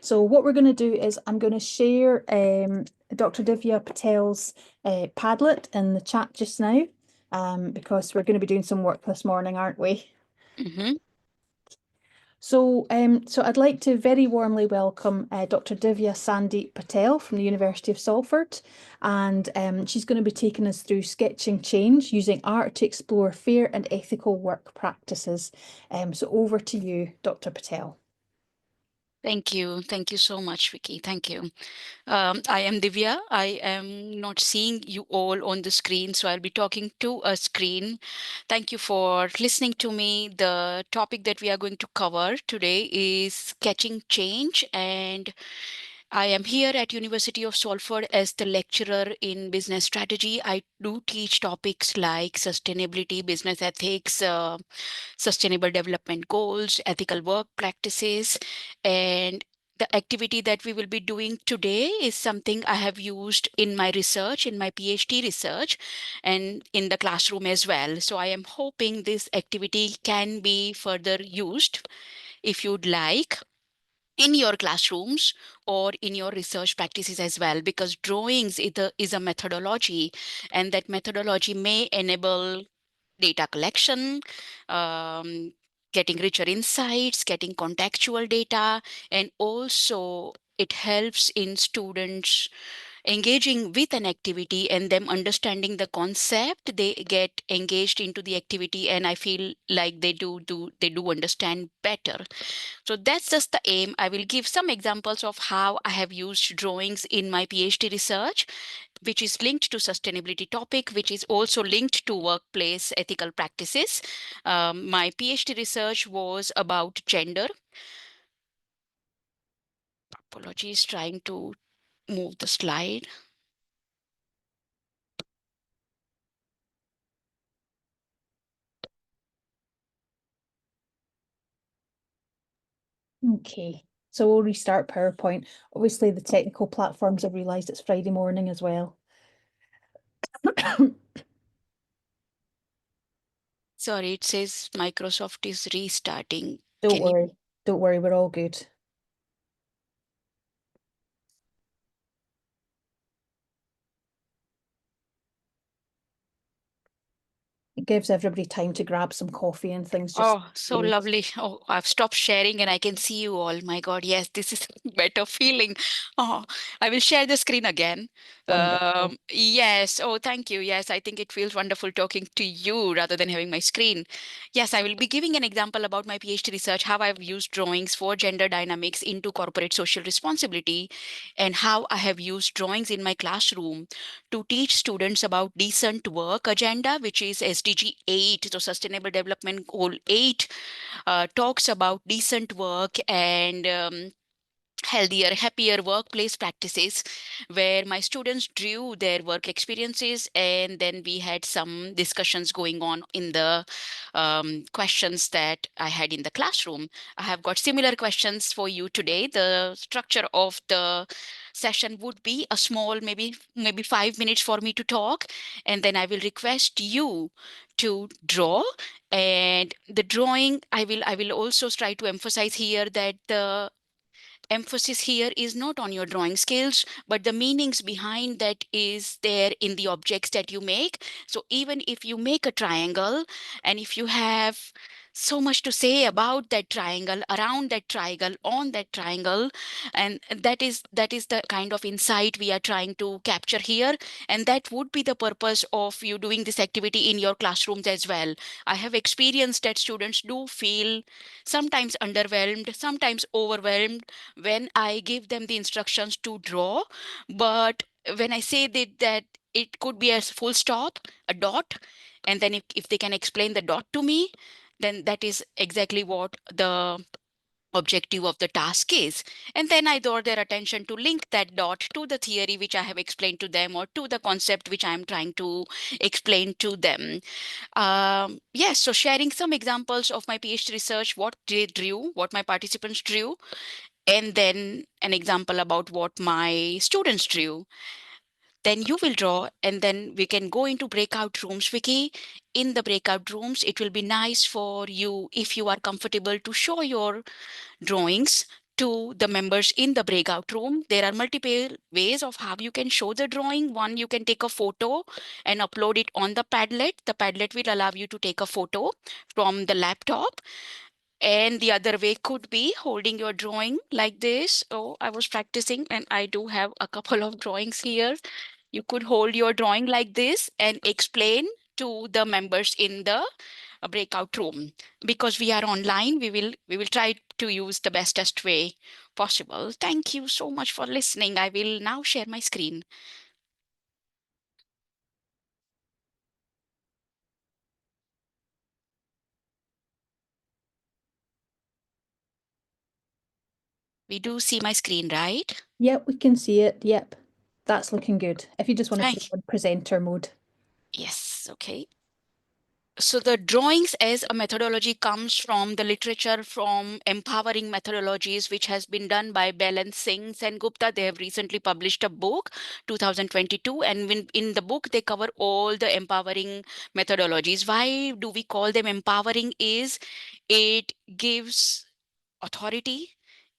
So what we're going to do is I'm going to share Dr. Divya Patel's Padlet in the chat just now, because we're going to be doing some work this morning, aren't we? Mm-hmm. So I'd like to very warmly welcome Dr. Divya Sandeep Patel from the University of Salford, and she's going to be taking us through sketching change using art to explore fair and ethical work practices. So over to you, Dr. Patel. Thank you. Thank you so much, Vicky. Thank you. I am Divya. I am not seeing you all on the screen, so I'll be talking to a screen. Thank you for listening to me. The topic that we are going to cover today is sketching change, and I am here at University of Salford as the lecturer in business strategy. I do teach topics like sustainability, business ethics, sustainable development goals, ethical work practices, and the activity that we will be doing today is something I have used in my research, in my PhD research, and in the classroom as well. So I am hoping this activity can be further used if you'd like in your classrooms or in your research practices as well, because drawings is a methodology, and that methodology may enable data collection, um, getting richer insights, getting contextual data, and also it helps in students engaging with an activity and them understanding the concept. They get engaged into the activity, and I feel like they do understand better. So that's just the aim. I will give some examples of how I have used drawings in my PhD research, which is linked to sustainability topic, which is also linked to workplace ethical practices. My PhD research was about gender. Apologies, trying to move the slide. Okay, so we'll restart PowerPoint. Obviously, the technical platforms have realised it's Friday morning as well. Sorry, it says Microsoft is restarting. Don't Can you? worry, don't worry, we're all good. It gives everybody time to grab some coffee and things just Oh, so lovely. Oh, I've stopped sharing and I can see you all. My God, yes, this is a better feeling. Oh, I will share the screen again. wonderful. Yes. Oh, thank you. Yes, I think it feels wonderful talking to you rather than having my screen. Yes, I will be giving an example about my PhD research, how I've used drawings for gender dynamics into corporate social responsibility, and how I have used drawings in my classroom to teach students about decent work agenda, which is SDG 8, so Sustainable Development Goal 8, talks about decent work and healthier, happier workplace practices, where my students drew their work experiences, and then we had some discussions going on in the questions that I had in the classroom. I have got similar questions for you today. The structure of the session would be a small, maybe 5 minutes for me to talk, and then I will request you to draw. And the drawing, I will also try to emphasize here that the emphasis here is not on your drawing skills, but the meanings behind that is there in the objects that you make. So even if you make a triangle, and if you have so much to say about that triangle, around that triangle, on that triangle, and that is the kind of insight we are trying to capture here. And that would be the purpose of you doing this activity in your classrooms as well. I have experienced that students do feel sometimes underwhelmed, sometimes overwhelmed when I give them the instructions to draw. But when I say that it could be a full stop, a dot, and then if they can explain the dot to me, then that is exactly what the objective of the task is. And then I draw their attention to link that dot to the theory which I have explained to them, or to the concept which I am trying to explain to them. Yes, so sharing some examples of my PhD research, what they drew, what my participants drew, and then an example about what my students drew. Then you will draw, and then we can go into breakout rooms, Vicky. In the breakout rooms, it will be nice for you, if you are comfortable, to show your drawings to the members in the breakout room. There are multiple ways of how you can show the drawing. One, you can take a photo and upload it on the Padlet. The Padlet will allow you to take a photo from the laptop. And the other way could be holding your drawing like this. Oh, I was practicing and I do have a couple of drawings here. You could hold your drawing like this and explain to the members in the breakout room. Because we are online, we will try to use the bestest way possible. Thank you so much for listening. I will now share my screen. We do see my screen, right? Yep, we can see it. Yep, that's looking good. If you just want to put it Thank on presenter mode. Yes, okay. So the drawings as a methodology comes from the literature from empowering methodologies, which has been done by Bell and Singh and Gupta. They have recently published a book, 2022, and in the book they cover all the empowering methodologies. Why do we call them empowering? Is it gives authority,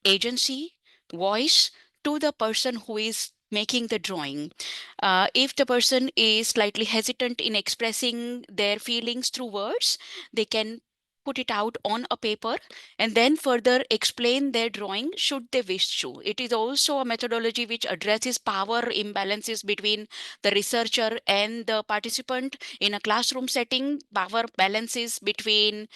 agency, voice to the person who is making the drawing. If the person is slightly hesitant in expressing their feelings through words, they can put it out on a paper and then further explain their drawing should they wish to. It is also a methodology which addresses power imbalances between the researcher and the participant in a classroom setting, power balances between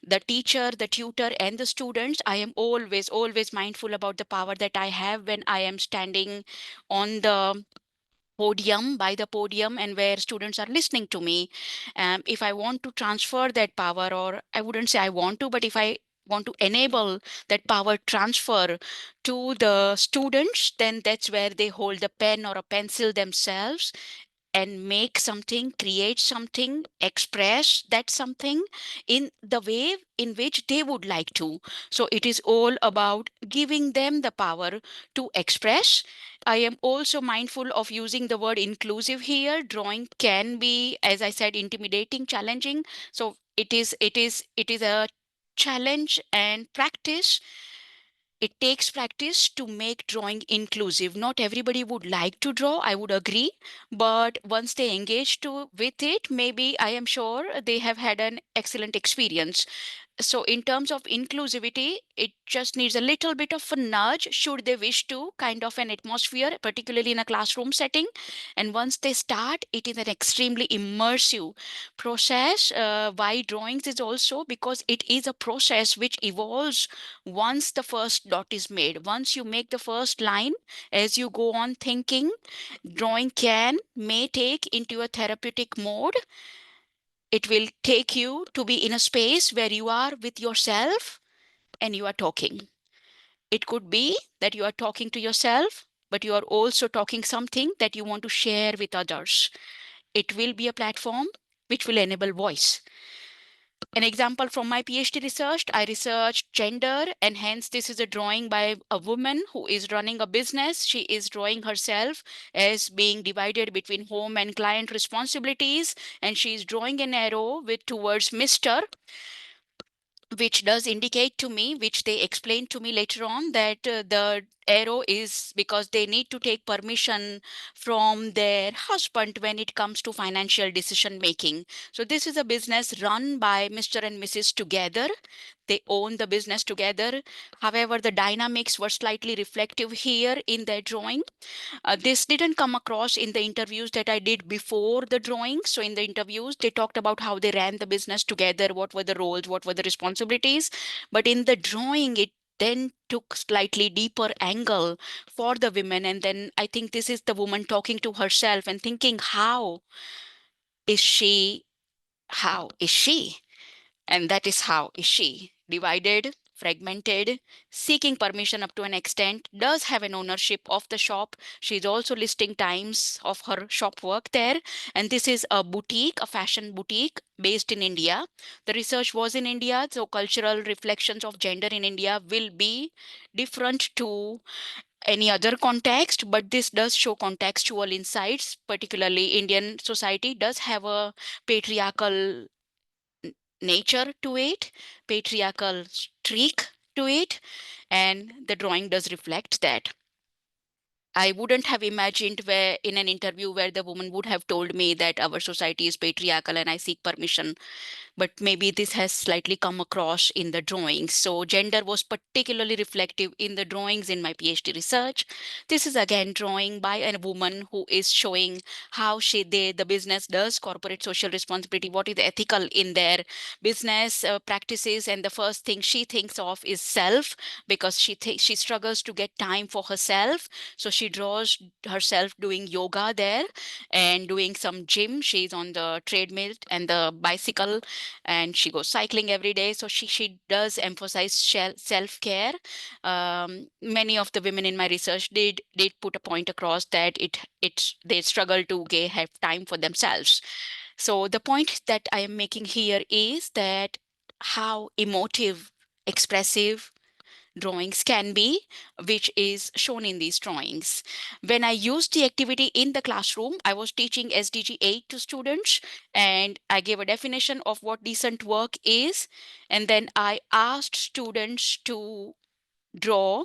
the teacher, the tutor, and the students. I am always mindful about the power that I have when I am standing on the podium, by the podium, and where students are listening to me. If I want to transfer that power, or I wouldn't say I want to, but if I want to enable that power transfer to the students, then that's where they hold the pen or a pencil themselves and make something, create something, express that something in the way in which they would like to. So it is all about giving them the power to express. I am also mindful of using the word inclusive here. Drawing can be, as I said, intimidating, challenging. So it is a challenge and practice. It takes practice to make drawing inclusive. Not everybody would like to draw, I would agree, but once they engage with it, maybe I am sure they have had an excellent experience. So in terms of inclusivity, it just needs a little bit of a nudge should they wish to, kind of an atmosphere, particularly in a classroom setting. And once they start, it is an extremely immersive process. Why drawings is also because it is a process which evolves once the first dot is made. Once you make the first line, as you go on thinking, drawing may take into a therapeutic mode. It will take you to be in a space where you are with yourself and you are talking. It could be that you are talking to yourself, but you are also talking something that you want to share with others. It will be a platform which will enable voice. An example from my PhD research, I researched gender, and hence this is a drawing by a woman who is running a business. She is drawing herself as being divided between home and client responsibilities, and she is drawing an arrow with towards Mr., which does indicate to me, which they explained to me later on, that the arrow is because they need to take permission from their husband when it comes to financial decision making. So this is a business run by Mr. and Mrs. together. They own the business together. However, the dynamics were slightly reflective here in their drawing. This didn't come across in the interviews that I did before the drawing. So in the interviews, they talked about how they ran the business together, what were the roles, what were the responsibilities. But in the drawing, it then took slightly deeper angle for the women. And then I think this is the woman talking to herself and thinking, is she, how is she? And that is how is she divided, fragmented, seeking permission up to an extent, does have an ownership of the shop. She's also listing times of her shop work there. And this is a boutique, a fashion boutique based in India. The research was in India, so cultural reflections of gender in India will be different to any other context, but this does show contextual insights. Particularly, Indian society does have a patriarchal nature to it, patriarchal streak to it, and the drawing does reflect that. I wouldn't have imagined where in an interview where the woman would have told me that our society is patriarchal and I seek permission, but maybe this has slightly come across in the drawings. So gender was particularly reflective in the drawings in my PhD research. This is again drawing by a woman who is showing how the business does corporate social responsibility, what is ethical in their business practices, and the first thing she thinks of is self, because she struggles to get time for herself. So she draws herself doing yoga there and doing some gym. She's on the treadmill and the bicycle, and she goes cycling every day. So she does emphasize self care. Many of the women in my research did put a point across that they struggle to have time for themselves. So the point that I am making here is that how emotive, expressive drawings can be, which is shown in these drawings. When I used the activity in the classroom, I was teaching SDG 8 to students, and I gave a definition of what decent work is. And then I asked students to draw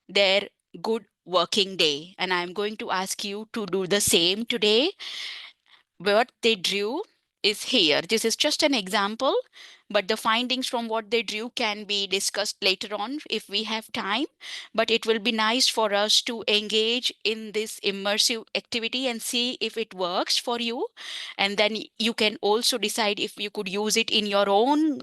their good working day. And I'm going to ask you to do the same today. What they drew is here. This is just an example, but the findings from what they drew can be discussed later on if we have time. But it will be nice for us to engage in this immersive activity and see if it works for you. And then you can also decide if you could use it in your own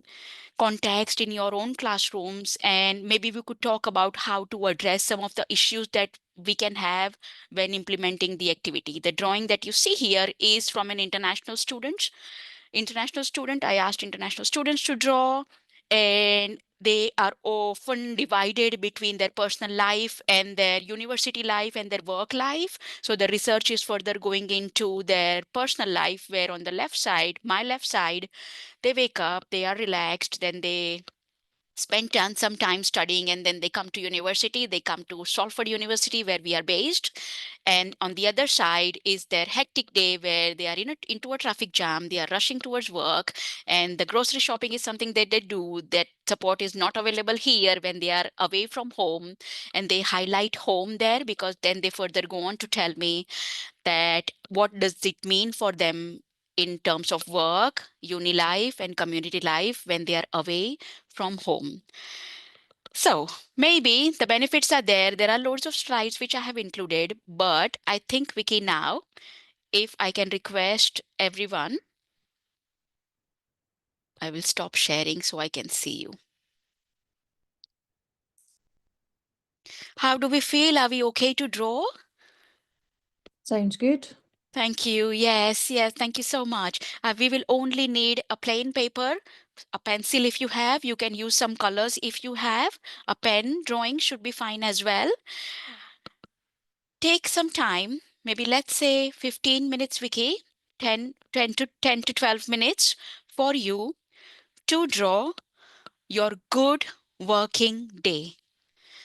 context, in your own classrooms, and maybe we could talk about how to address some of the issues that we can have when implementing the activity. The drawing that you see here is from an international student. I asked international students to draw, and they are often divided between their personal life and their university life and their work life. So the research is further going into their personal life, where on the left side, my left side, they wake up, they are relaxed, then they spend some time studying, and then they come to university. They come to Salford University, where we are based. And on the other side is their hectic day, where they are into a traffic jam, they are rushing towards work, and the grocery shopping is something that they do. That support is not available here when they are away from home. And they highlight home there, because then they further go on to tell me that what does it mean for them in terms of work, uni life, and community life when they are away from home. So maybe the benefits are there. There are loads of slides which I have included, but I think, Vicky, now, if I can request everyone, I will stop sharing so I can see you. How do we feel? Are we okay to draw? Sounds good. Thank you. Yes, yes. Thank you so much. We will only need a plain paper, a pencil if you have. You can use some colors if you have. A pen drawing should be fine as well. Take some time, maybe let's say 15 minutes, Vicky, 10 to 12 minutes for you to draw your good working day.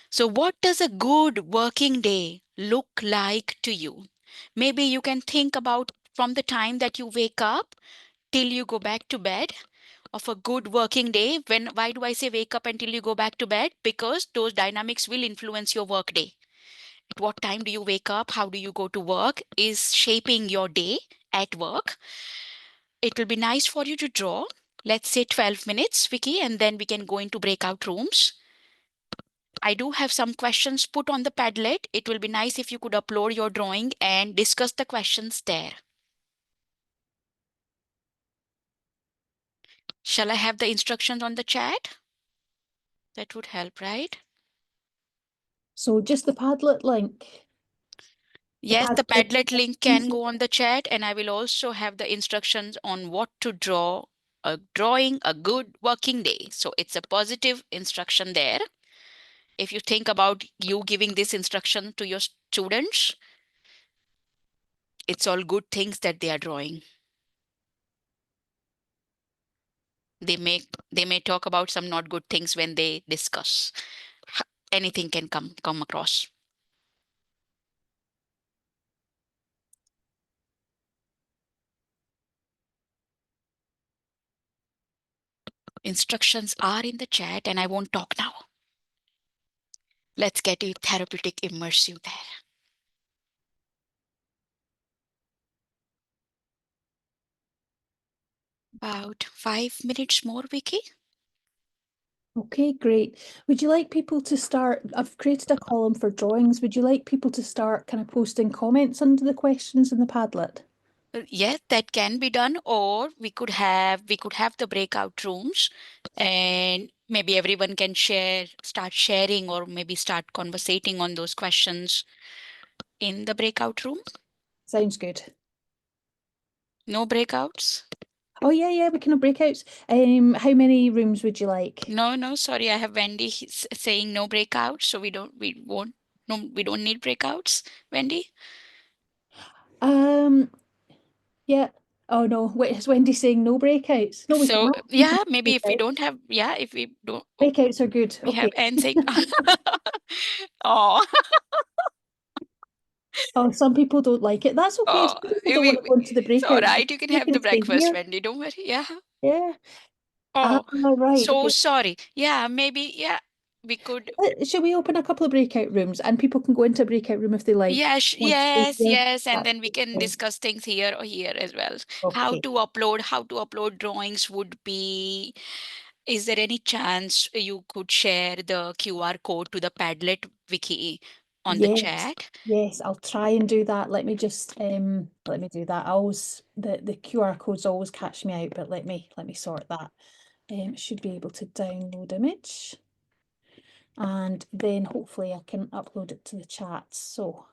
So, what does a good working day look like to you? Maybe you can think about from the time that you wake up till you go back to bed of a good working day. Why do I say wake up until you go back to bed? Because those dynamics will influence your work day. At what time do you wake up? How do you go to work is shaping your day at work. It will be nice for you to draw, let's say 12 minutes, Vicky, and then we can go into breakout rooms. I do have some questions put on the Padlet. It will be nice if you could upload your drawing and discuss the questions there. Shall I have the instructions on the chat? That would help, right? So just the Padlet link. Yes, the Padlet. Padlet link can go on the chat, and I will also have the instructions on what to draw, drawing a good working day. So it's a positive instruction there. If you think about you giving this instruction to your students, it's all good things that they are drawing. They may talk about some not good things when they discuss. Anything can come across. Instructions are in the chat, and I won't talk now. Let's get you therapeutic, immersive there. About 5 minutes more, Vicky. Okay, great. Would you like people to start? I've created a column for drawings. Would you like people to start kind of posting comments under the questions in the Padlet? Yes, that can be done, or we could have the breakout rooms, and maybe everyone can start sharing, or maybe start conversating on those questions in the breakout room. Sounds good. No breakouts? Oh yeah, yeah, we can have breakouts. How many rooms would you like? No, sorry, I have Wendy saying no breakouts, so we won't, no, we don't need breakouts, Wendy. Um, yeah. Oh no, wait, is Wendy saying no breakouts? No, we can So we can yeah, have maybe if we breakouts. don't have, yeah, if we don't, Breakouts are good. we have Okay. Anne saying, oh, Oh, some people don't like it. That's okay. If oh, some people don't want to go into the it's all breakout room, right. You can they have can the stay breakfast, here. Wendy. Don't worry. Yeah. Yeah. Ah, Oh, right. so Okay. sorry. Yeah, maybe, yeah, we could. Shall we open a couple of breakout rooms and people can go into a breakout room if they like? Want to stay Yes, here? yes, and That's then we can okay. discuss things here or here as well. Okay. How to upload drawings would be. Is there any chance you could share the QR code to the Padlet wiki on the Yes. chat? Yes, I'll try and do that. Let me do that. I always the QR codes always catch me out, but let me sort that. Should be able to download image and then hopefully I can upload it to the chat. So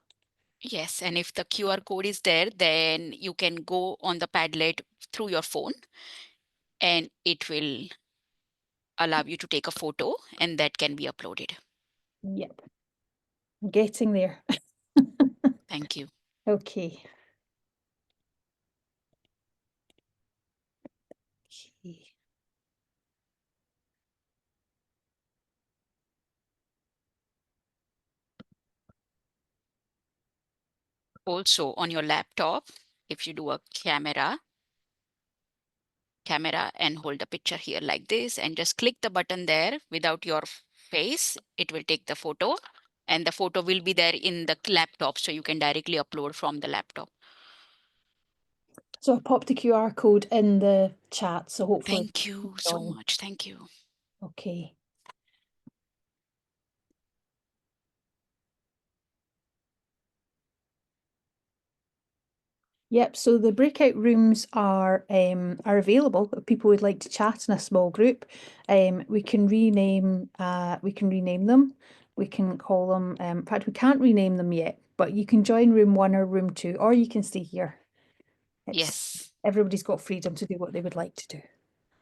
Yes, and if the QR code is there, then you can go on the Padlet through your phone, and it will allow you to take a photo, and that can be uploaded. yep, I'm getting there. Thank you. Okay. Okay. Also on your laptop, if you do a camera and hold the picture here like this and just click the button there without your face, it will take the photo, and the photo will be there in the laptop, so you can directly upload from the laptop. So I popped the QR code in the chat, so hopefully Thank you so join. much. Thank you. Okay. Yep, so the breakout rooms are available if people would like to chat in a small group. We can rename them. We can call them, in fact, we can't rename them yet, but you can join room 1 or room 2, or you can stay here. It's Yes, everybody's got freedom to do what they would like to do.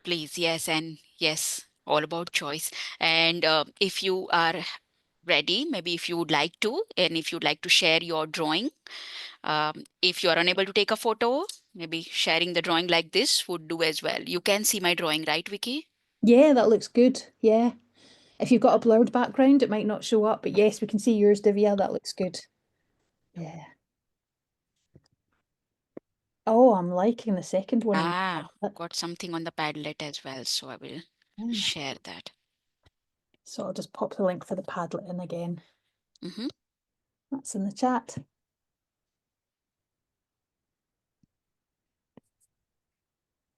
please. Yes, and yes, all about choice. And if you are ready, maybe if you would like to, and if you'd like to share your drawing, if you are unable to take a photo, maybe sharing the drawing like this would do as well. You can see my drawing, right, Vicky? Yeah, that looks good. Yeah. If you've got a blurred background, it might not show up, but yes, we can see yours, Divya. That looks good. Yeah. Oh, I'm liking the second one on that. Got something on the Padlet as well, so I will Ah. share that. So I'll just pop the link for the Padlet in again. Hmm. That's in the chat.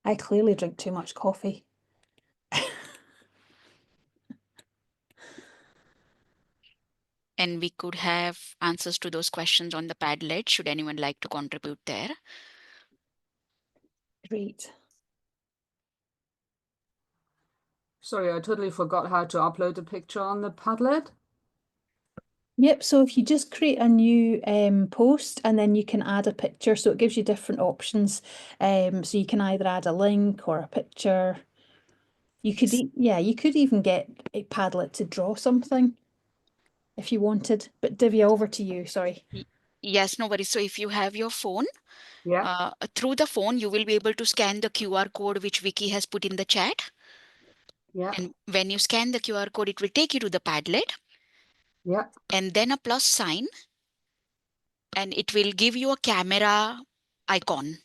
I clearly drink too much coffee. And we could have answers to those questions on the Padlet, should anyone like to contribute there. Great. Sorry, I totally forgot how to upload a picture on the Padlet. Yep, so if you just create a new post and then you can add a picture, so it gives you different options. So you can either add a link or a picture. You could, yeah, you could even get a Padlet to draw something if you wanted. But Divya, over to you. Sorry. Yes, no worries. So if you have your phone, Yeah, through the phone, you will be able to scan the QR code which Vicky has put in the chat. yeah, And when you scan the QR code, it will take you to the Padlet yeah. and then a plus sign, and it will give you a camera icon.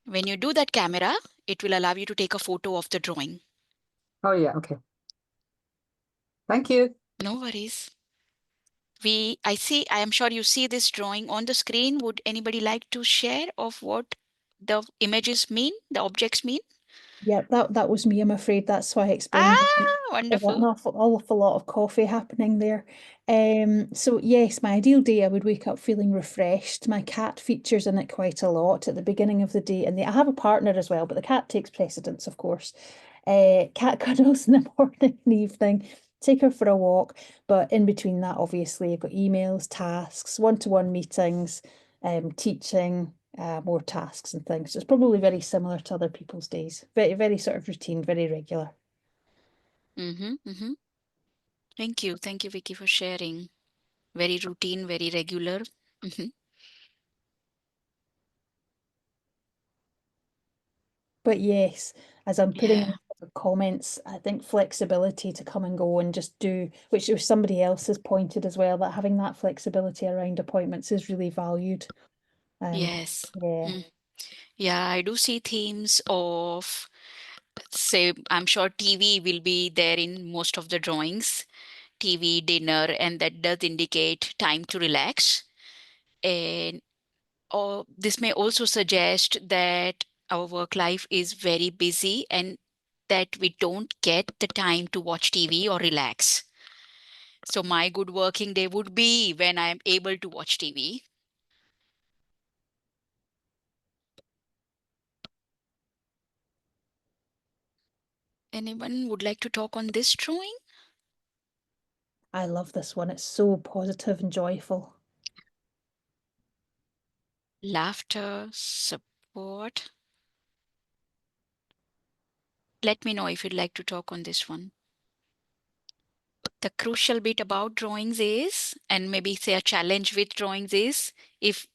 When you do that camera, it will allow you to take a photo of the drawing. Oh, yeah, okay. Thank you. No worries. I am sure you see this drawing on the screen. Would anybody like to share of what the images mean, the objects mean? Yeah, that was me, I'm afraid. That's why I explained Ah, there's an wonderful. awful lot of coffee happening there. So yes, my ideal day, I would wake up feeling refreshed. My cat features in it quite a lot at the beginning of the day, and I have a partner as well, but the cat takes precedence, of course. Cat cuddles in the morning and evening, take her for a walk, but in between that, obviously, I've got emails, tasks, one-to-one meetings, teaching, more tasks and things. So it's probably very similar to other people's days. Very sort of routine, very regular. Mm-hmm, mm-hmm. Thank you, Vicky, for sharing. Very routine, very regular. Mm-hmm. But yes, as I'm putting in Yeah, the comments, I think flexibility to come and go and just do, which was somebody else has pointed as well, that having that flexibility around appointments is really valued. Um, yes. yeah. Mm. Yeah, I do see themes of, say, I'm sure TV will be there in most of the drawings, TV, dinner, and that does indicate time to relax. And or this may also suggest that our work life is very busy and that we don't get the time to watch TV or relax. So my good working day would be when I am able to watch TV. Anyone would like to talk on this drawing? I love this one. It's so positive and joyful. Laughter, support. Let me know if you'd like to talk on this one. The crucial bit about drawings is, and maybe say a challenge with drawings is, if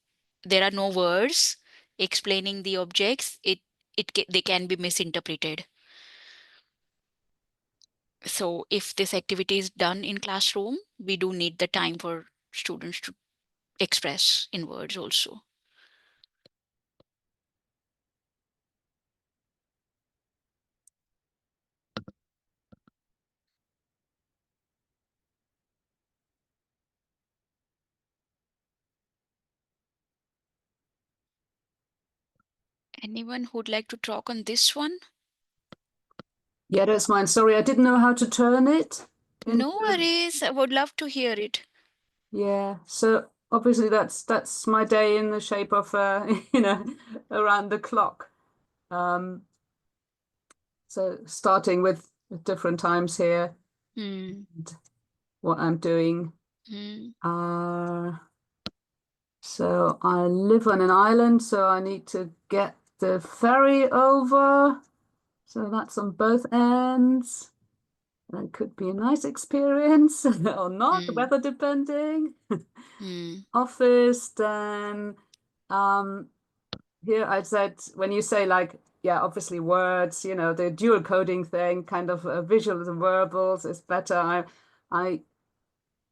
there are no words explaining the objects, they can be misinterpreted. So if this activity is done in classroom, we do need the time for students to express in words also. Anyone who'd like to talk on this one? Yeah, that's mine. Sorry, I didn't know how to turn it No into. worries. I would love to hear it. Yeah, so obviously that's my day in the shape of around the clock. Um, so starting with different times here Hmm. and what I'm doing. Hmm. Uh, so I live on an island, so I need to get the ferry over. So that's on both ends. That could be a nice experience or not, Hmm. weather depending. Hmm. Office, then um here I said when you say like, yeah, obviously words, the dual coding thing, kind of visuals and verbals is better. I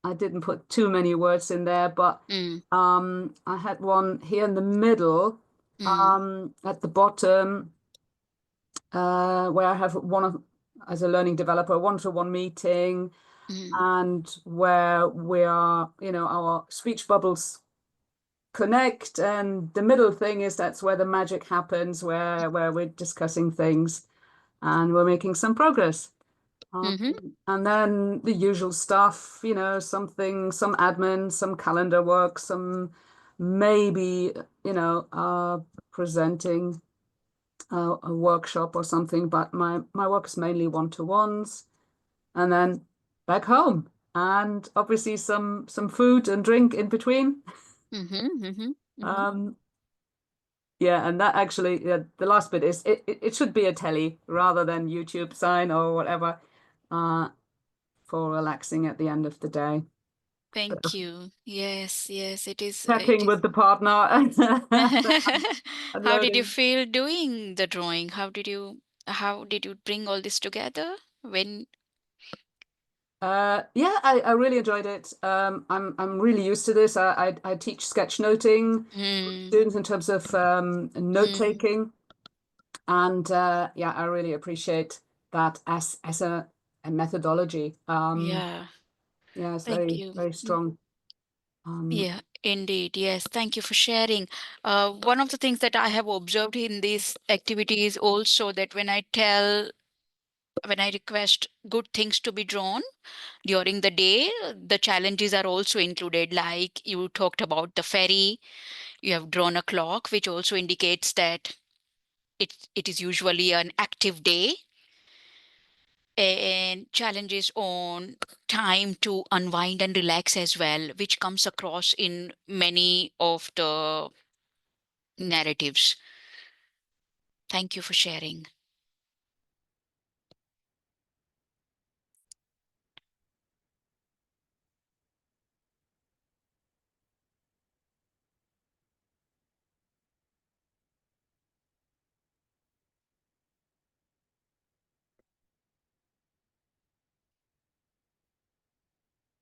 I didn't put too many words in there, but Hmm. I had one here in the middle, Hmm. at the bottom, where I have one of as a learning developer, one-to-one meeting, Hmm. and where we are, our speech bubbles connect, and the middle thing is that's where the magic happens, where we're discussing things and we're making some progress. Um, Hmm. and then the usual stuff, some admin, some calendar work, some maybe, presenting a workshop or something, but my work is mainly one-to-ones. And then back home, and obviously some food and drink in between. Hmm. Hmm. Hmm. Um, yeah, and that actually, yeah, the last bit is it should be a telly rather than YouTube sign or whatever, uh, for relaxing at the end of the day. Thank you. Yes, yes, it is. It Checking is. with the partner and How did you unloading. feel doing the drawing? How did you bring all this together? When? Yeah, I really enjoyed it. I'm really used to this. I teach sketchnoting Hmm. students in terms of note Hmm. taking, and yeah, I really appreciate that as a methodology. Yeah. Yeah, it's Thank very, you. very strong. Yeah, indeed. Yes, thank you for sharing. One of the things that I have observed in this activity is also that when I request good things to be drawn during the day, the challenges are also included. Like you talked about the ferry, you have drawn a clock, which also indicates that it is usually an active day, and challenges on time to unwind and relax as well, which comes across in many of the narratives. Thank you for sharing.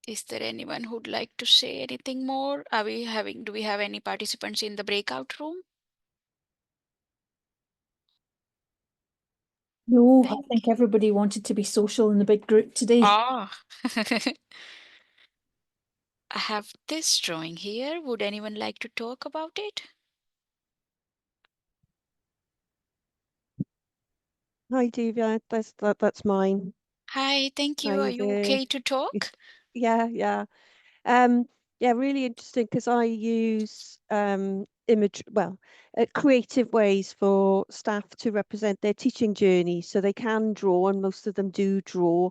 Is there anyone who'd like to say anything more? Do we have any participants in the breakout room? No, I Thank think everybody wanted to be social in the big group today. Ah, I have this drawing here. Would anyone like to talk about it? Hi, Divya. That's mine. Hi, thank you. Are Hi you there. okay to talk? Yeah, yeah. Um, yeah, really interesting because I use image, creative ways for staff to represent their teaching journey. So they can draw, and most of them do draw,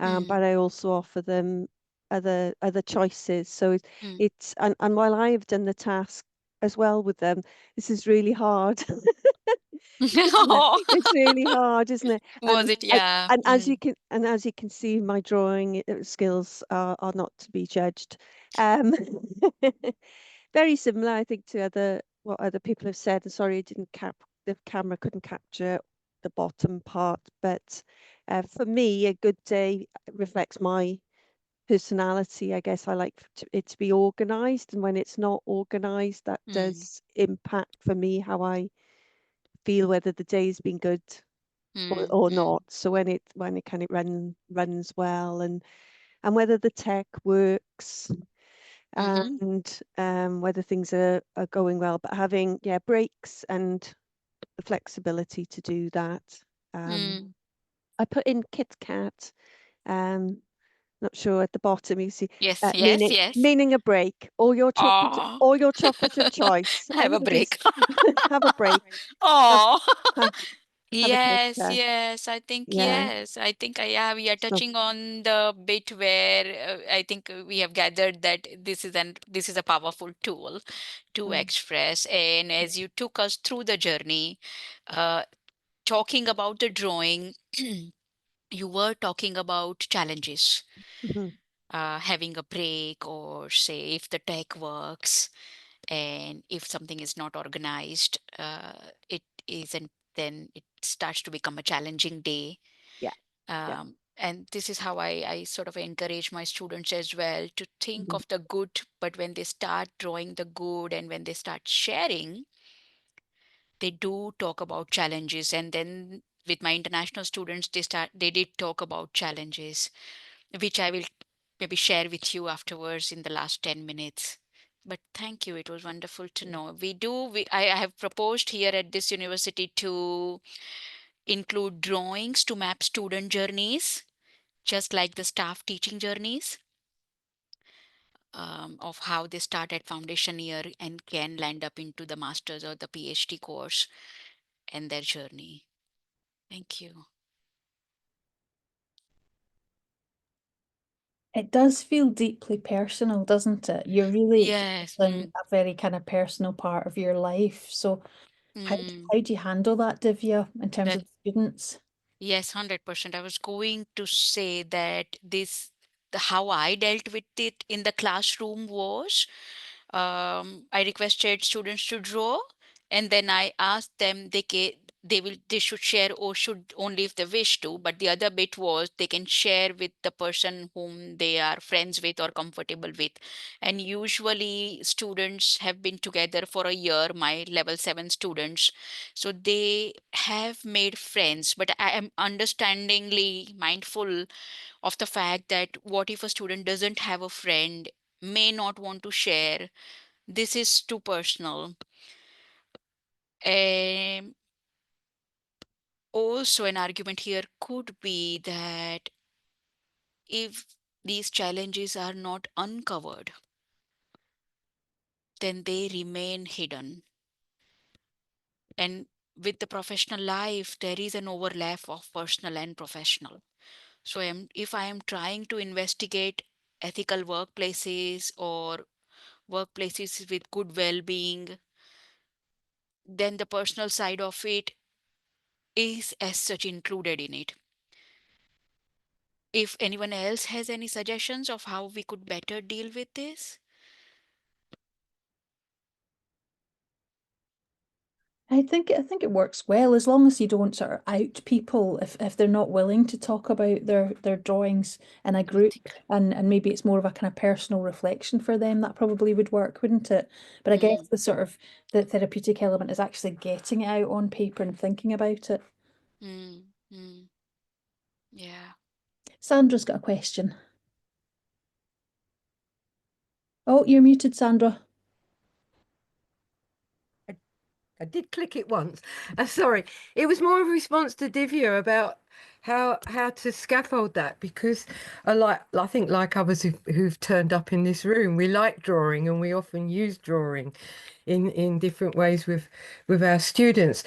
Mm, but I also offer them other choices. So mm. it's and while I have done the task as well with them, this is really hard. Isn't it? Oh, It's really hard, isn't it? was it? And Yeah. and Mm, as you can see, my drawing skills are not to be judged. Um, very similar, I think, to what other people have said. And sorry, I didn't the camera couldn't capture the bottom part, but for me, a good day reflects my personality. I guess I like it to be organized, and when it's not organized, that mm, does impact for me how I feel whether the day's been good mm, or mm, not. So when it kind of runs well, and whether the tech works, mm-hmm, and whether things are going well, but having breaks and the flexibility to do that. Um, mm. I put in Kit Kat. Not sure at the bottom you see Yes, yes, meaning yes. meaning a break. Oh, All your chocolate of choice. have a Everybody's break. have a break. Have Oh. have, have a Kit Yes, Kat. yes, I think Yeah. yes. I think yeah, we are So. touching on the bit where I think we have gathered that this is a powerful tool to Mm, express. And as you took us through the journey, uh, talking about the drawing, you were talking about challenges, mhm, having a break, or say if the tech works, and if something is not organized, it isn't, then it starts to become a challenging day. yeah. Yeah. And this is how I sort of encourage my students as well to think Mhm, of the good, but when they start drawing the good and when they start sharing, they do talk about challenges. And then with my international students, they did talk about challenges, which I will maybe share with you afterwards in the last 10 minutes. But thank you. It was wonderful to yeah. know. I have proposed here at this university to include drawings to map student journeys, just like the staff teaching journeys, of how they start at foundation year and can land up into the master's or the PhD course and their journey. Thank you. It does feel deeply personal, doesn't it? You're really Yes. expressing a very kind of personal part of your life. So Mm, how do you handle that, Divya, in terms that of students? Yes, 100%. I was going to say that how I dealt with it in the classroom was, I requested students to draw, and then I asked them, they should share or should only if they wish to, but the other bit was they can share with the person whom they are friends with or comfortable with. And usually students have been together for a year, my level 7 students, so they have made friends. But I am understandingly mindful of the fact that what if a student doesn't have a friend, may not want to share, this is too personal. um, Also, an argument here could be that if these challenges are not uncovered, then they remain hidden. And with the professional life, there is an overlap of personal and professional. So, if I am trying to investigate ethical workplaces or workplaces with good well being, then the personal side of it is as such included in it. If anyone else has any suggestions of how we could better deal with this. I think it works well as long as you don't sort of out people if they're not willing to talk about their drawings in a group, and maybe it's more of a kind of personal reflection for them. That probably would work, wouldn't it? But I guess Mm, the sort of the therapeutic element is actually getting it out on paper and thinking about it. mm, mm, yeah. Sandra's got a question. Oh, you're muted, Sandra. I did click it once. Sorry, it was more of a response to Divya about how to scaffold that, because I think like others who've turned up in this room, we like drawing and we often use drawing in different ways with our students.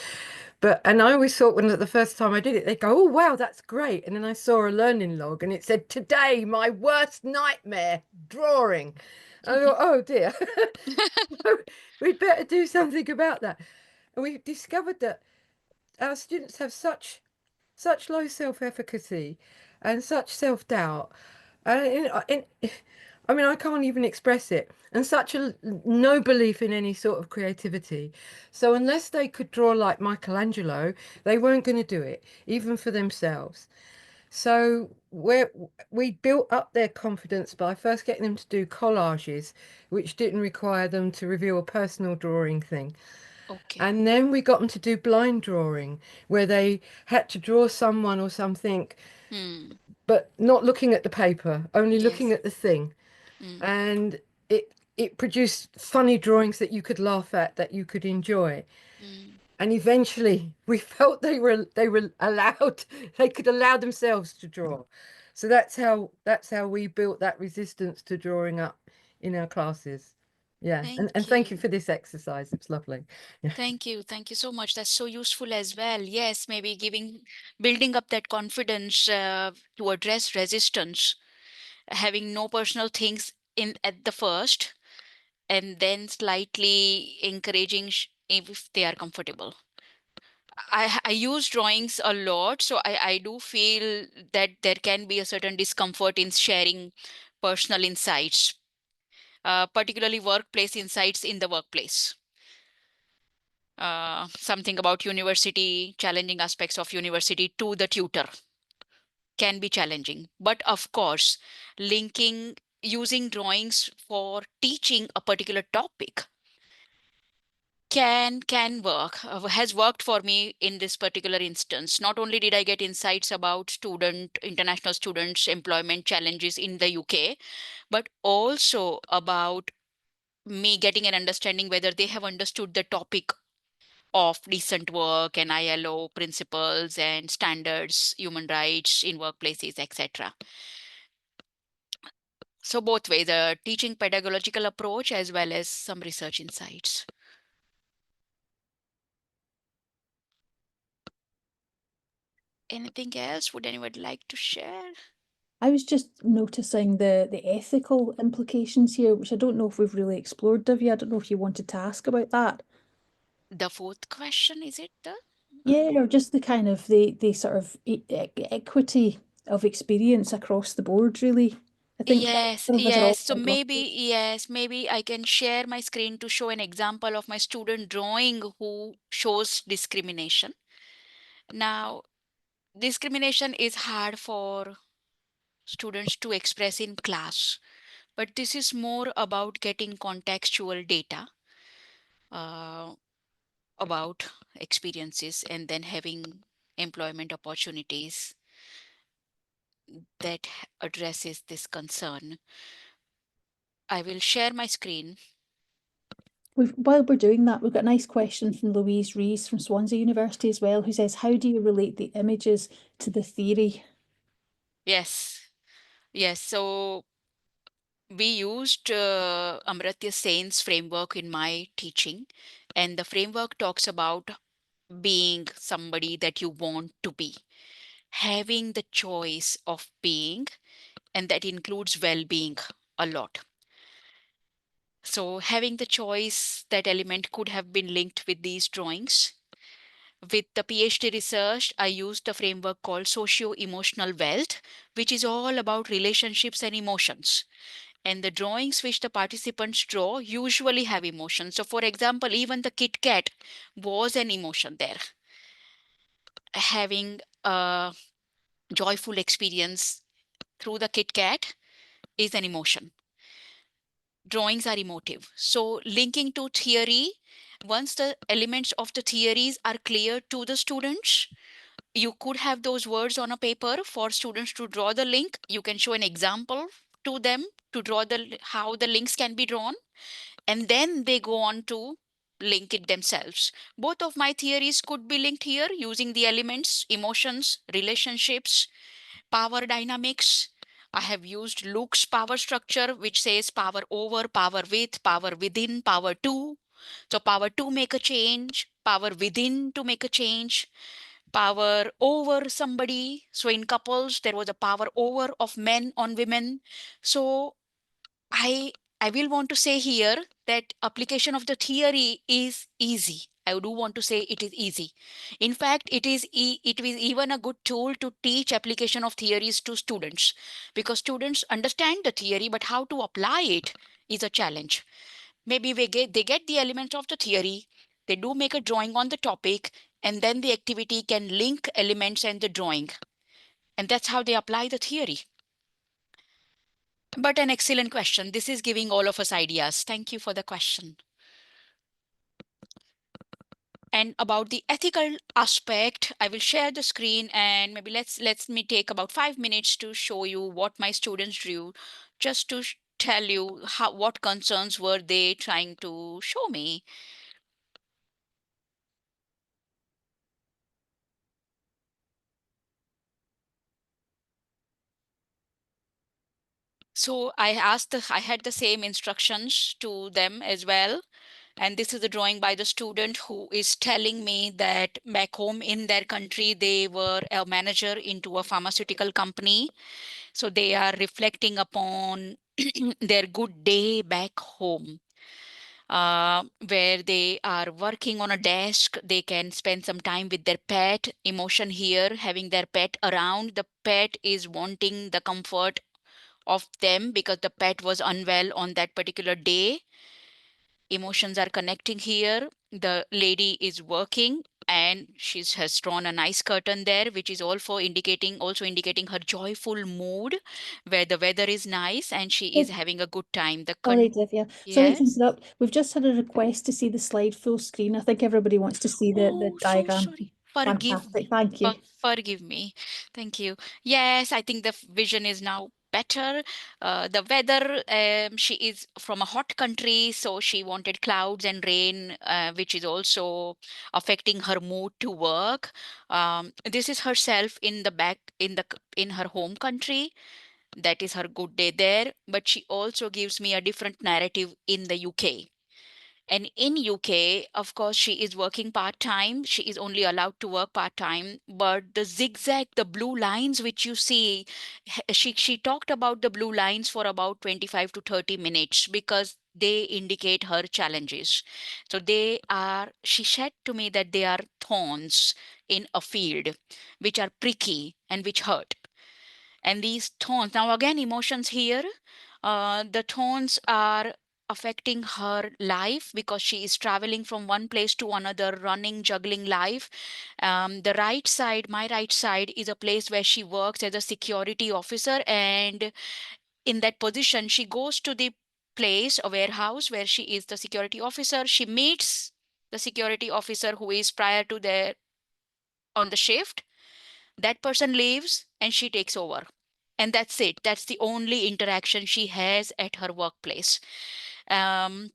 And I always thought when the first time I did it, they go, "Oh wow, that's great," and then I saw a learning log and it said, "Today my worst nightmare, drawing." I thought, "Oh dear." We'd better do something about that. And we discovered that our students have such low self-efficacy and such self-doubt. I mean, I can't even express it. And such a no belief in any sort of creativity. So unless they could draw like Michelangelo, they weren't going to do it, even for themselves. So we built up their confidence by first getting them to do collages, which didn't require them to reveal a personal drawing thing. Okay. And then we got them to do blind drawing, where they had to draw someone or something, Hmm. but not looking at the paper, only looking Yes. at the thing. Mm, And it produced funny drawings that you could laugh at, that you could enjoy. mm. And eventually we felt they were allowed, they could allow themselves to draw. So that's how we built that resistance to drawing up in our classes. Yeah. Thank And thank you you. for this exercise. It's lovely. Yeah. Thank you. Thank you so much. That's so useful as well. Yes, maybe building up that confidence to address resistance, having no personal things in at the first, and then slightly encouraging if they are comfortable. I use drawings a lot, so I do feel that there can be a certain discomfort in sharing personal insights, particularly workplace insights in the workplace. Something about university, challenging aspects of university to the tutor can be challenging. But of course, using drawings for teaching a particular topic can work, has worked for me in this particular instance. Not only did I get insights about international students employment challenges in the UK, but also about me getting an understanding whether they have understood the topic of decent work and ILO principles and standards, human rights in workplaces, etc. So both ways, a teaching pedagogical approach as well as some research insights. Anything else? Would anyone like to share? I was just noticing the ethical implications here, which I don't know if we've really explored, Divya. I don't know if you wanted to ask about that. The fourth question, is it the? Yeah, or just the kind of the sort of equity of experience across the board, really. I think Yes, some of us are all yes. So quite maybe, lucky. yes, maybe I can share my screen to show an example of my student drawing who shows discrimination. Now, discrimination is hard for students to express in class, but this is more about getting contextual data uh, about experiences and then having employment opportunities that addresses this concern. I will share my screen. While we're doing that, we've got a nice question from Louise Rees from Swansea University as well, who says, how do you relate the images to the theory? Yes, yes. So we used Amartya Sen's framework in my teaching, and the framework talks about being somebody that you want to be, having the choice of being, and that includes well-being a lot. So having the choice, that element could have been linked with these drawings. With the PhD research, I used the framework called socio-emotional wealth, which is all about relationships and emotions. And the drawings which the participants draw usually have emotions. So for example, even the Kit Kat was an emotion there. Having a joyful experience through the Kit Kat is an emotion. Drawings are emotive. So linking to theory, once the elements of the theories are clear to the students, you could have those words on a paper for students to draw the link. You can show an example to them to draw how the links can be drawn, and then they go on to link it themselves. Both of my theories could be linked here using the elements, emotions, relationships, power dynamics. I have used Luke's power structure, which says power over, power with, power within, power to. So power to make a change, power within to make a change, power over somebody. So in couples, there was a power over of men on women. So I I will want to say here that application of the theory is easy. I do want to say it is easy. In fact, it is even a good tool to teach application of theories to students, because students understand the theory, but how to apply it is a challenge. Maybe they get the elements of the theory, they do make a drawing on the topic, and then the activity can link elements and the drawing. And that's how they apply the theory. But an excellent question. This is giving all of us ideas. Thank you for the question. And about the ethical aspect, I will share the screen, and maybe let's me take about 5 minutes to show you what my students drew, just to tell you what concerns were they trying to show me. So I had the same instructions to them as well. And this is a drawing by the student who is telling me that back home in their country, they were a manager into a pharmaceutical company. So they are reflecting upon their good day back home, where they are working on a desk. They can spend some time with their pet. Emotion here, having their pet around. The pet is wanting the comfort of them because the pet was unwell on that particular day. Emotions are connecting here. The lady is working and she has drawn a nice curtain there, which is also indicating her joyful mood, where the weather is nice and she is Oh, having a good time. sorry, Divya. Sorry to Yes. interrupt. We've just had a request to see the slide full screen. I think everybody wants to see the Oh, so diagram. sorry. Forgive Fantastic. me. Thank you. Forgive me. Thank you. Yes, I think the vision is now better. The weather, she is from a hot country, so she wanted clouds and rain, which is also affecting her mood to work. This is herself in the back in her home country. That is her good day there. But she also gives me a different narrative in the UK. And in UK, of course, she is working part-time. She is only allowed to work part-time. But the zigzag, the blue lines which you see, she talked about the blue lines for about 25 to 30 minutes because they indicate her challenges. So she said to me that they are thorns in a field, which are pricky and which hurt. And these thorns, now again, emotions here. The thorns are affecting her life because she is traveling from one place to another, running, juggling life. The right side, my right side, is a place where she works as a security officer, and in that position, she goes to the place, a warehouse where she is the security officer. She meets the security officer who is prior to their on the shift. That person leaves and she takes over. And that's it. That's the only interaction she has at her workplace. Um,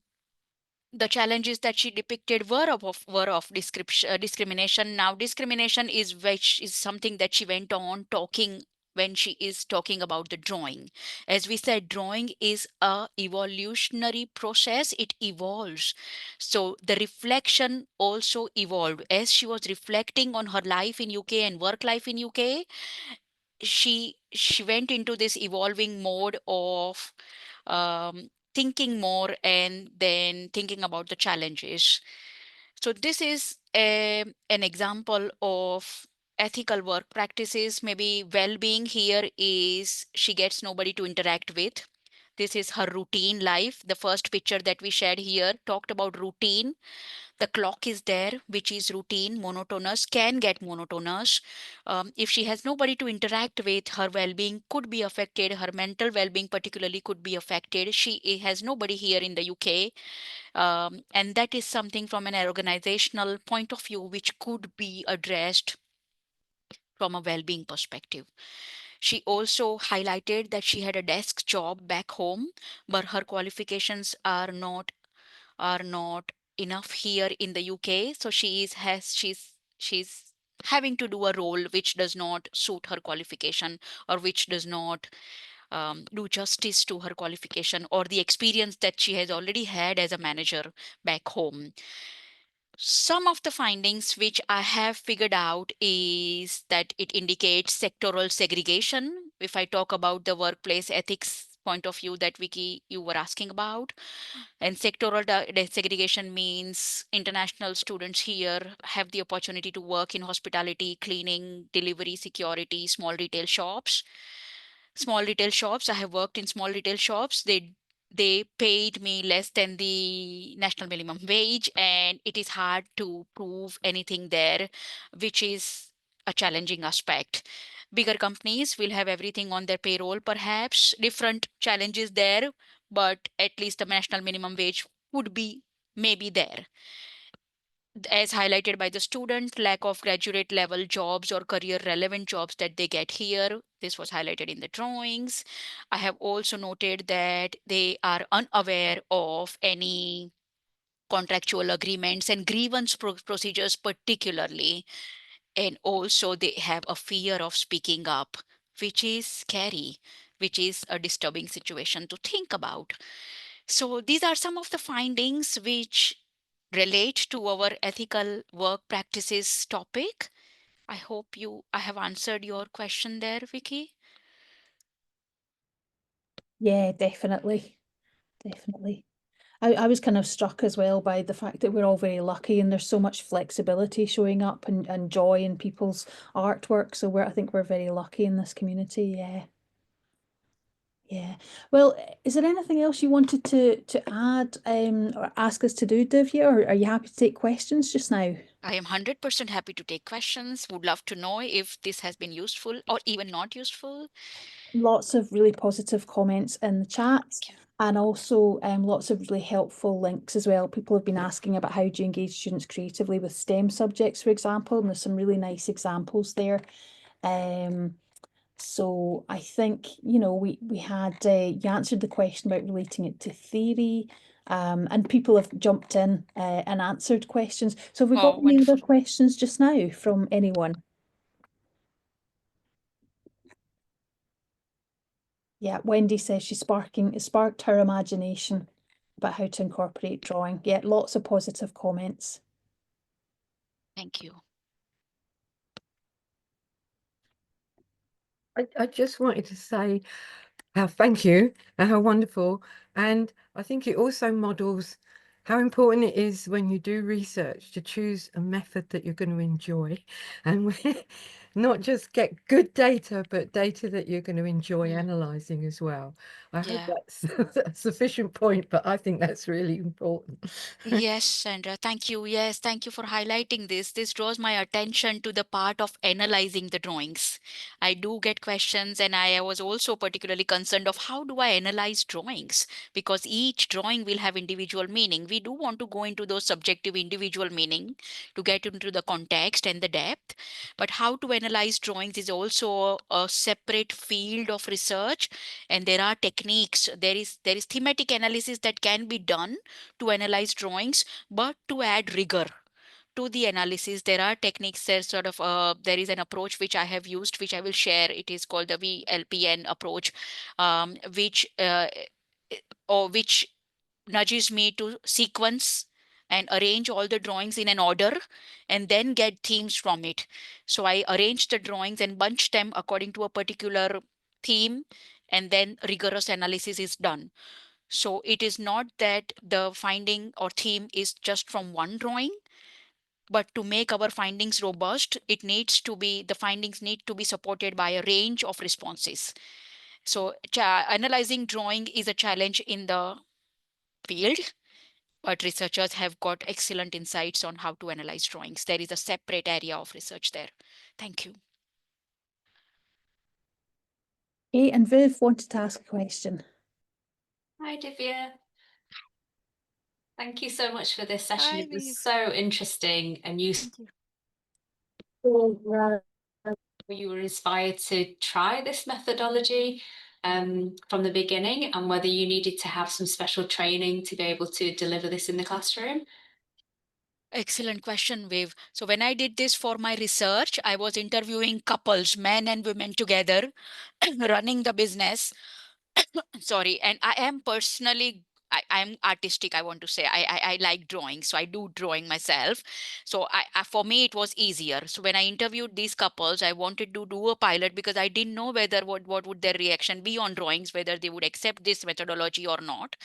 the challenges that she depicted were of discrimination. Now, discrimination is which is something that she went on talking when she is talking about the drawing. As we said, drawing is a evolutionary process. It evolves. So the reflection also evolved. As she was reflecting on her life in UK and work life in UK, she went into this evolving mode of thinking more and then thinking about the challenges. So this is an example of ethical work practices. Maybe well-being here is she gets nobody to interact with. This is her routine life. The first picture that we shared here talked about routine. The clock is there, which is routine, monotonous, can get monotonous. If she has nobody to interact with, her well-being could be affected. Her mental well-being particularly could be affected. She has nobody here in the UK. And that is something from an organizational point of view, which could be addressed from a well-being perspective. She also highlighted that she had a desk job back home, but her qualifications are not enough here in the UK. So she's having to do a role which does not suit her qualification, or which does not do justice to her qualification or the experience that she has already had as a manager back home. Some of the findings which I have figured out is that it indicates sectoral segregation. If I talk about the workplace ethics point of view that Vicky, you were asking about, and sectoral segregation means international students here have the opportunity to work in hospitality, cleaning, delivery, security, small retail shops. Small retail shops, I have worked in small retail shops. They paid me less than the national minimum wage, and it is hard to prove anything there, which is a challenging aspect. Bigger companies will have everything on their payroll, perhaps different challenges there, but at least the national minimum wage would be maybe there. As highlighted by the student, lack of graduate level jobs or career relevant jobs that they get here. This was highlighted in the drawings. I have also noted that they are unaware of any contractual agreements and grievance procedures particularly. And also they have a fear of speaking up, which is scary, which is a disturbing situation to think about. So these are some of the findings which relate to our ethical work practices topic. I have answered your question there, Vicky. Yeah, definitely. Definitely. I was kind of struck as well by the fact that we're all very lucky and there's so much flexibility showing up and joy in people's artwork. So I think we're very lucky in this community. Yeah. Yeah. Well, is there anything else you wanted to add or ask us to do, Divya, or are you happy to take questions just now? I am 100% happy to take questions. Would love to know if this has been useful or even not useful. Lots of really positive comments in the chat, and also lots of really helpful links as well. People have been asking about how do you engage students creatively with STEM subjects, for example, and there's some really nice examples there. So I think, we had, you answered the question about relating it to theory, and people have jumped in and answered questions. So have we got Oh, any other wonderful. questions just now from anyone? Yeah, Wendy says it sparked her imagination about how to incorporate drawing. Yeah, lots of positive comments. Thank you. I just wanted to say how thank you and how wonderful. And I think it also models how important it is when you do research to choose a method that you're going to enjoy. And not just get good data, but data that you're going to enjoy Mm. analyzing as well. I hope Yeah. that's a sufficient point, but I think that's really important. Yes, Sandra, thank you. Yes, thank you for highlighting this. This draws my attention to the part of analyzing the drawings. I do get questions, and I was also particularly concerned of how do I analyze drawings? Because each drawing will have individual meaning. We do want to go into those subjective individual meaning to get into the context and the depth. But how to analyze drawings is also a separate field of research, and there are techniques. There is thematic analysis that can be done to analyze drawings, but to add rigor to the analysis, there are techniques. There is an approach which I have used, which I will share. It is called the VLPN approach, which or which nudges me to sequence and arrange all the drawings in an order and then get themes from it. So I arrange the drawings and bunch them according to a particular theme, and then rigorous analysis is done. So it is not that the finding or theme is just from one drawing, but to make our findings robust, the findings need to be supported by a range of responses. So analyzing drawing is a challenge in the field, but researchers have got excellent insights on how to analyze drawings. There is a separate area of research there. Thank you. Okay, and Viv wanted to ask a question. Hi, Divya. Thank you so much for this session. Hi, It was Viv. so interesting and useful. You were inspired to try this methodology from the beginning, and whether you needed to have some special training to be able to deliver this in the classroom. Excellent question, Viv. So when I did this for my research, I was interviewing couples, men and women together, running the business. Sorry, and I am personally, I'm artistic, I want to say. I like drawing, so I do drawing myself. So for me, it was easier. So when I interviewed these couples, I wanted to do a pilot because I didn't know whether what would their reaction be on drawings, whether they would accept this methodology or not.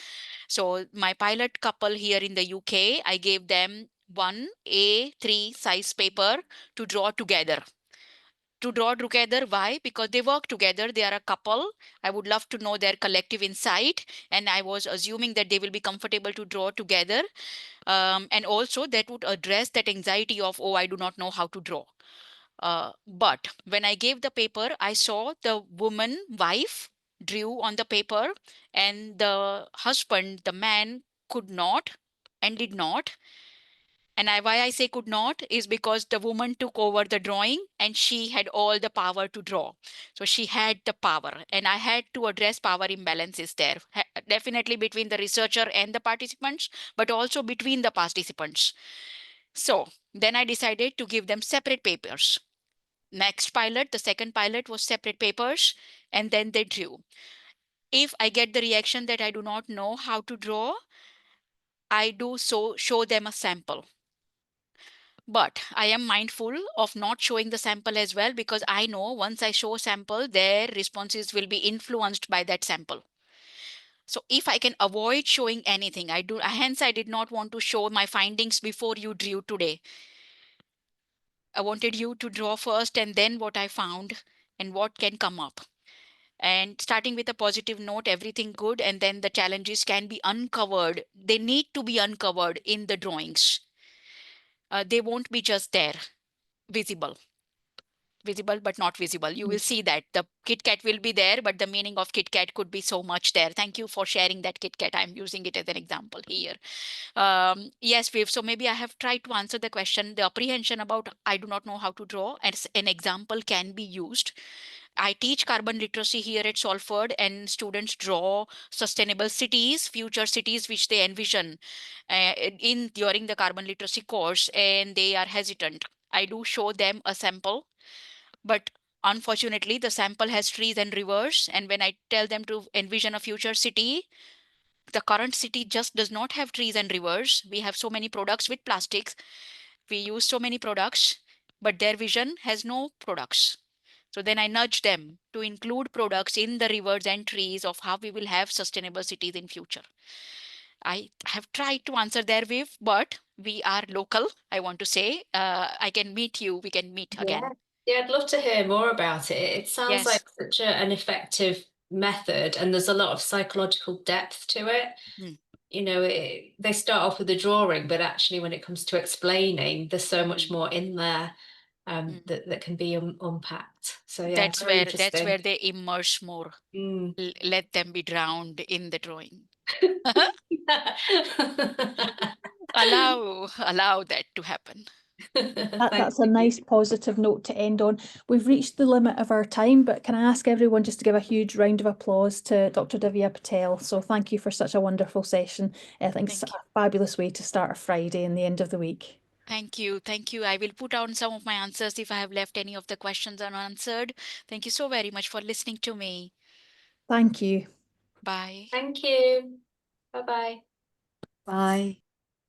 So my pilot couple here in the UK, I gave them one A3 size paper to draw together. Why? Because they work together, they are a couple. I would love to know their collective insight, and I was assuming that they will be comfortable to draw together, and also that would address that anxiety of, oh, I do not know how to draw. But when I gave the paper, I saw the wife drew on the paper, and the husband, the man, could not and did not. And why I say could not is because the woman took over the drawing and she had all the power to draw. So she had the power, and I had to address power imbalances there, definitely between the researcher and the participants, but also between the participants. So then I decided to give them separate papers. Next pilot, the second pilot was separate papers, and then they drew. If I get the reaction that I do not know how to draw, I do so show them a sample. But I am mindful of not showing the sample as well, because I know once I show sample, their responses will be influenced by that sample. So if I can avoid showing anything, hence I did not want to show my findings before you drew today. I wanted you to draw first and then what I found and what can come up. And starting with a positive note, everything good, and then the challenges can be uncovered. They need to be uncovered in the drawings. They won't be just there, visible but not visible. You will see that the Kit Kat will be there, but the meaning of Kit Kat could be so much there. Thank you for sharing that Kit Kat. I'm using it as an example here. Yes, Viv. So maybe I have tried to answer the question. The apprehension about I do not know how to draw as an example can be used. I teach carbon literacy here at Salford, and students draw sustainable cities, future cities which they envision in during the carbon literacy course, and they are hesitant. I do show them a sample, but unfortunately, the sample has trees and rivers. And when I tell them to envision a future city, the current city just does not have trees and rivers. We have so many products with plastics. We use so many products, but their vision has no products. So then I nudge them to include products in the rivers and trees of how we will have sustainable cities in future. I have tried to answer there, Viv, but we are local. I want to say, I can meet you. We can meet again. Yeah, I'd love to hear more about it. It sounds Yes. like such an effective method, and there's a lot of psychological depth to it. Mm. You know, they start off with a drawing, but actually, when it comes to explaining, there's so much Mm. more in there Mm. that can be unpacked. So yeah, That's very where interesting. they immerse more. Mm. Let them be drowned in the drawing. Allow that to happen. That's Thank a you. nice positive note to end on. We've reached the limit of our time, but can I ask everyone just to give a huge round of applause to Dr. Divya Patel? So thank you for such a wonderful session. I think it's a Thank you. fabulous way to start a Friday and the end of the week. Thank you. Thank you. I will put down some of my answers if I have left any of the questions unanswered. Thank you so very much for listening to me. Thank you. Bye. Thank you. Bye-bye. Bye.